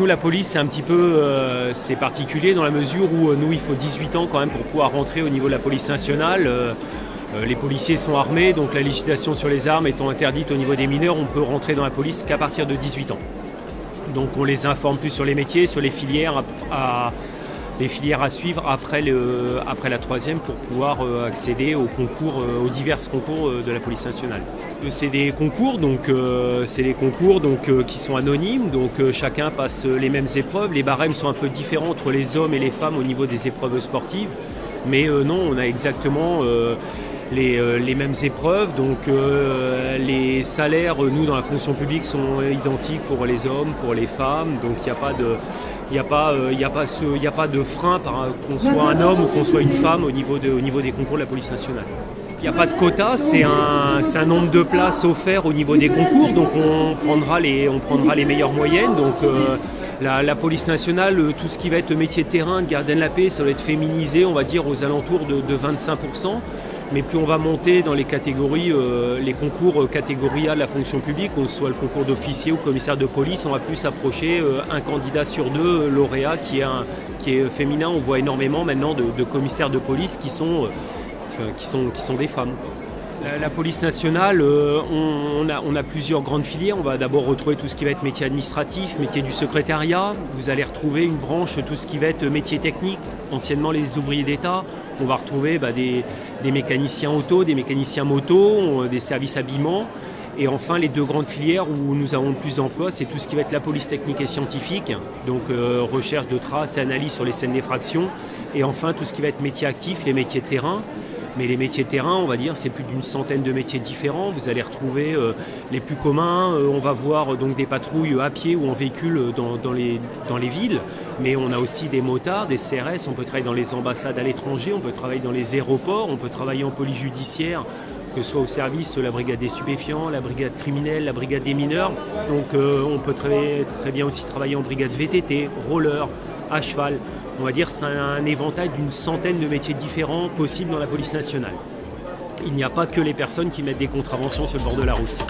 nous, la police, c'est un petit peu c'est particulier dans la mesure où nous, il faut 18 ans quand même pour pouvoir rentrer au niveau de la police nationale. Les policiers sont armés, donc la législation sur les armes étant interdite au niveau des mineurs, on peut rentrer dans la police qu'à partir de 18 ans. Donc on les informe plus sur les métiers, sur les filières à suivre après la troisième pour pouvoir accéder aux concours, aux divers concours de la police nationale. C'est des concours qui sont anonymes, donc chacun passe les mêmes épreuves. Les barèmes sont un peu différents entre les hommes et les femmes au niveau des épreuves sportives, mais non, on a exactement les mêmes épreuves, donc les salaires, nous dans la fonction publique, sont identiques pour les hommes, pour les femmes, donc il n'y a pas de frein qu'on soit un homme ou qu'on soit une femme au niveau des concours de la police nationale. Il n'y a pas de quota, c'est un nombre de places offerts au niveau des concours, donc on prendra les meilleures moyennes. Donc la police nationale, tout ce qui va être métier de terrain, de gardien de la paix, ça va être féminisé, on va dire aux alentours de 25%. Mais plus on va monter dans les catégories, les concours catégorie A de la fonction publique, que ce soit le concours d'officier ou commissaire de police, on va plus approcher un candidat sur deux lauréat qui est féminin. On voit énormément maintenant de commissaires de police qui sont des femmes. La police nationale, on a plusieurs grandes filières. On va d'abord retrouver tout ce qui va être métier administratif, métier du secrétariat. Vous allez retrouver une branche, tout ce qui va être métier technique, anciennement les ouvriers d'État. On va retrouver des mécaniciens auto, des mécaniciens moto, des services habillement. Et enfin, les deux grandes filières où nous avons le plus d'emplois, c'est tout ce qui va être la police technique et scientifique, donc recherche de traces et analyse sur les scènes d'effraction. Et enfin, tout ce qui va être métier actif, les métiers de terrain. Mais les métiers de terrain, on va dire, c'est plus d'une centaine de métiers différents. Vous allez retrouver les plus communs. On va voir donc des patrouilles à pied ou en véhicule dans les villes. Mais on a aussi des motards, des CRS. On peut travailler dans les ambassades à l'étranger. On peut travailler dans les aéroports. On peut travailler en police judiciaire, que ce soit au service de la brigade des stupéfiants, la brigade criminelle, la brigade des mineurs. Donc on peut très bien aussi travailler en brigade VTT, roller, à cheval. On va dire c'est un éventail d'une centaine de métiers différents possibles dans la police nationale. Il n'y a pas que les personnes qui mettent des contraventions sur le bord de la route.